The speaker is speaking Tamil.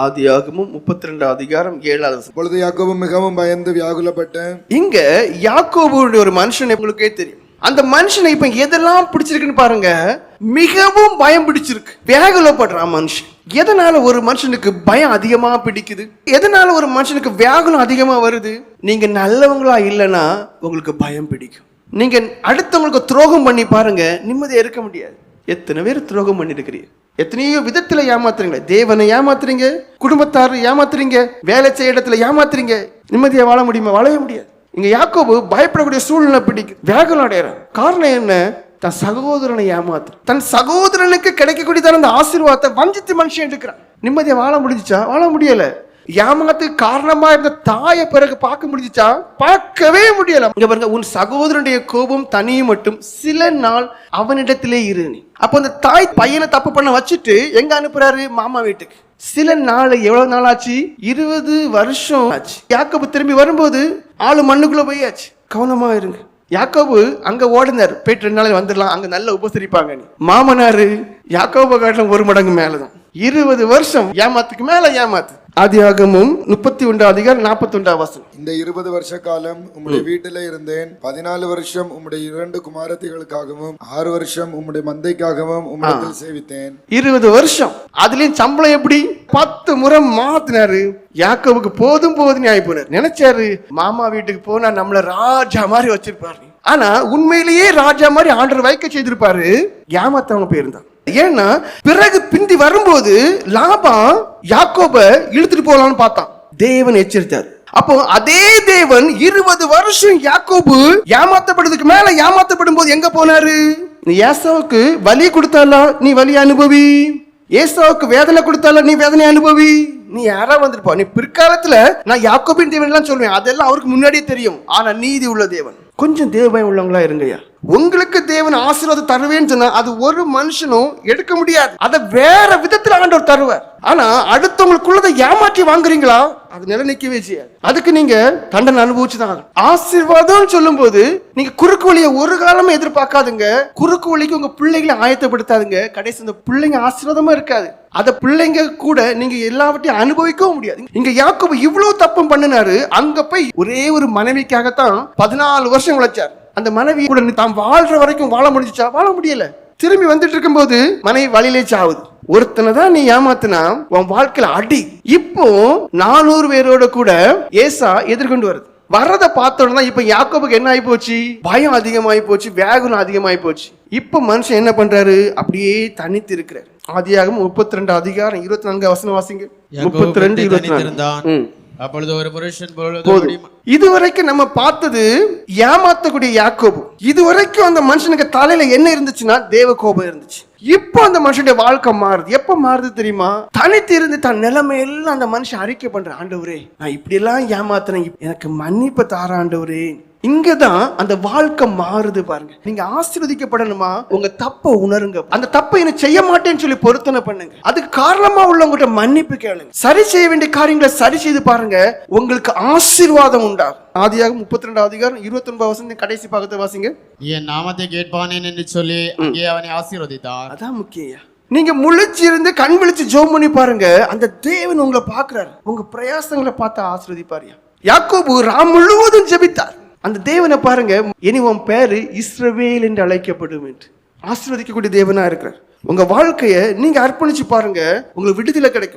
ஆதியாகமம் 32 அதிகாரம் 7. அப்பொழுது யாக்கோபு மிகவும் பயந்து வியாகுலப்பட்டேன். இங்க யாக்கோபுடைய ஒரு மனுஷன் உங்களுக்கே தெரியும். அந்த மனுஷனை இப்ப எதெல்லாம் பிடிச்சிருக்குன்னு பாருங்க. மிகவும் பயம் பிடிச்சிருக்கு, வியாகுலப்படுறான் மனுஷன். எதனால ஒரு மனுஷனுக்கு பயம் அதிகமா பிடிக்குது? எதனால ஒரு மனுஷனுக்கு வியாகுலம் அதிகமா வருது? நீங்க நல்லவங்களா இல்லைன்னா உங்களுக்கு பயம் பிடிக்கும். நீங்க அடுத்தவங்களுக்கு துரோகம் பண்ணி பாருங்க, நிம்மதியா இருக்க முடியாது. எத்தனை பேர் துரோகம் பண்ணிருக்கிறீங்க, எத்தனையோ விதத்துல ஏமாத்துறீங்க. தேவனை ஏமாத்துறீங்க, குடும்பத்தாரை ஏமாத்துறீங்க, வேலை செய்ய இடத்துல ஏமாத்துறீங்க. நிம்மதியா வாழ முடியுமா? வாழவே முடியாது. இங்க யாக்கோபு பயப்படக்கூடிய சூழ்நிலை பிடிக்கும், வியாகுலம் அடையறான். காரணம் என்ன? தன் சகோதரனை ஏமாத்து, தன் சகோதரனுக்கு கிடைக்கக்கூடிய அந்த ஆசீர்வாதத்தை வஞ்சித்து மனுஷன் எடுக்கிறான். நிம்மதியா வாழ முடிஞ்சுச்சா? வாழ முடியல. ஏமாத்துக்கு காரணமா இருந்த தாயை பிறகு பார்க்க முடிஞ்சுச்சா? பார்க்கவே முடியல. இங்க பாருங்க, உன் சகோதரனுடைய கோபம் தனியும் மட்டும் சில நாள் அவனிடத்திலே இரு. அப்ப அந்த தாய் பையனை தப்பு பண்ண வச்சுட்டு எங்க அனுப்புறாரு? மாமா வீட்டுக்கு. சில நாள், எவ்வளவு நாள் ஆச்சு? 20 வருஷம் ஆச்சு. யாக்கோபு திரும்பி வரும்போது ஆளு மண்ணுக்குள்ள போயாச்சு. கவனமா இருங்க. யாக்கோபு அங்க ஓடினார், போயிட்டு 2 நாள் வந்துடலாம், அங்க நல்ல உபசரிப்பாங்க. மாமனாரு யாக்கோபு காட்டிலும் 1 மடங்கு மேலதான். 20 வருஷம் ஏமாத்துக்கு மேல ஏமாத்து. ஆதியாகமம் 31 அதிகாரம் 41. இந்த 20 வருஷ காலம் உம்முடைய வீட்டில இருந்தேன். 14 வருஷம் உம்முடைய 2 குமாரத்திகளுக்காகவும் 6 வருஷம் உம்முடைய மந்தைக்காகவும் உம்மிடத்தில் சேவித்தேன். 20 வருஷம். அதுலயும் சம்பளம் எப்படி? 10 முறை மாத்தினாரு. யாக்கோபுக்கு போதும் போதும் ஆகி போனார். நினைச்சாரு மாமா வீட்டுக்கு போனா நம்மள ராஜா மாதிரி வச்சிருப்பாரு. ஆனா உண்மையிலேயே ராஜா மாதிரி ஆண்டவர் வைக்க செய்திருப்பாரு. ஏமாத்தவங்க போயிருந்தான். ஏன்னா பிறகு பிந்தி வரும்போது லாபான் யாக்கோப இழுத்துட்டு போகலான்னு பார்த்தான். தேவன் எச்சரித்தார். அப்போ அதே தேவன் 20 வருஷம் யாக்கோபு ஏமாத்தப்படுறதுக்கு மேல ஏமாத்தப்படும் போது எங்க போனாரு? ஏசாவுக்கு வலி கொடுத்தாலா நீ வலி அனுபவி, ஏசாவுக்கு வேதனை கொடுத்தால நீ வேதனை அனுபவி. நீ யாரா வந்திருப்பா? நீ பிற்காலத்துல நான் யாக்கோபின் தேவன் எல்லாம் சொல்லுவேன், அதெல்லாம் அவருக்கு முன்னாடியே தெரியும். ஆனா நீதி உள்ள தேவன். கொஞ்சம் தேவன் உள்ளவங்களா இருங்கய்யா. உங்களுக்கு தேவன் ஆசீர்வாதம் தருவேன்னு சொன்னா அது ஒரு மனுஷனும் எடுக்க முடியாது. அதை வேற விதத்துல ஆண்டவர் தருவார். ஆனா அடுத்தவங்களுக்குள்ளதை ஏமாற்றி வாங்குறீங்களா, அது நிலை நிற்கவே செய்யாது. அதுக்கு நீங்க தண்டனை அனுபவிச்சுதான். ஆசீர்வாதம் சொல்லும் போது நீங்க குறுக்கு வழியை ஒரு காலமும் எதிர்பார்க்காதுங்க. குறுக்கு வழிக்கு உங்க பிள்ளைகளை ஆயத்தப்படுத்தாதுங்க. கடைசி இந்த பிள்ளைங்க ஆசீர்வாதமா இருக்காது. அத பிள்ளைங்க கூட நீங்க எல்லாவற்றையும் அனுபவிக்கவும் முடியாது. இங்க யாக்கோபு இவ்வளவு தப்பம் பண்ணினாரு. அங்க போய் ஒரே ஒரு மனைவிக்காகத்தான் 14 வருஷம் உழைச்சார். அந்த மனைவி கூட தான் வாழ்ற வரைக்கும் வாழ முடிஞ்சுச்சா? வாழ முடியல. திரும்பி வந்துட்டு இருக்கும் போது மனைவி வழியிலே சாவுது. ஒருத்தனை தான் நீ ஏமாத்தினா உன் வாழ்க்கையில அடி. இப்போ 400 பேரோட கூட ஏசா எதிர்கொண்டு வருது. வர்றதை பார்த்தோம்னா இப்ப யாக்கோபுக்கு என்ன ஆகி போச்சு? பயம் அதிகமாகி போச்சு, வேகுலம் அதிகமாகி போச்சு. இப்ப மனுஷன் என்ன பண்றாரு? அப்படியே தனித்து இருக்கிறார். ஆதியாகமம் 32 அதிகாரம் 24 வாசிங்க. 32 24. அப்பொழுது ஒரு புருஷன் இதுவரைக்கும் நம்ம பார்த்தது ஏமாத்தக்கூடிய யாக்கோபு. இதுவரைக்கும் அந்த மனுஷனுக்கு தலையில என்ன இருந்துச்சுன்னா தேவ கோபம் இருந்துச்சு. இப்போ அந்த மனுஷனுடைய வாழ்க்கை மாறுது. எப்ப மாறுது தெரியுமா? தனித்து இருந்து தன் நிலைமை எல்லாம் அந்த மனுஷன் அறிக்கை பண்ற. ஆண்டவரே, நான் இப்படி எல்லாம் ஏமாத்துறேன், எனக்கு மன்னிப்பு தார ஆண்டவரே. இங்கதான் அந்த வாழ்க்கை மாறுது பாருங்க. நீங்க ஆசீர்வதிக்கப்படணுமா? உங்க தப்ப உணருங்க. அந்த தப்பை என்ன செய்ய மாட்டேன்னு சொல்லி பொருத்தனை பண்ணுங்க. அதுக்கு காரணமா உள்ளவங்கிட்ட மன்னிப்பு கேளுங்க. சரி செய்ய வேண்டிய காரியங்களை சரி செய்து பாருங்க, உங்களுக்கு ஆசீர்வாதம் உண்டாகும். ஆதியாகமம் 32 அதிகாரம் 29 கடைசி பாகத்தை வாசிங்க. என் நாமத்தை கேட்பானேன் என்று சொல்லி அங்கே அவனை ஆசீர்வதித்தார். அதான் முக்கியம். நீங்க முழிச்சு இருந்து கண் விழிச்சு ஜெபம் பண்ணி பாருங்க, அந்த தேவன் உங்களை பாக்குறாரு. உங்க பிரயாசங்களை பார்த்து ஆசீர்வதிப்பாரு. யாக்கோபு ராம் முழுவதும் ஜெபித்தார். அந்த தேவனை பாருங்க, இனி உன் பேரு இஸ்ரவேல் என்று அழைக்கப்படும் என்று ஆசீர்வதிக்கக்கூடிய தேவனா இருக்கிறார். உங்க வாழ்க்கைய நீங்க அர்ப்பணிச்சு பாருங்க, உங்களுக்கு விடுதலை கிடைக்கும்.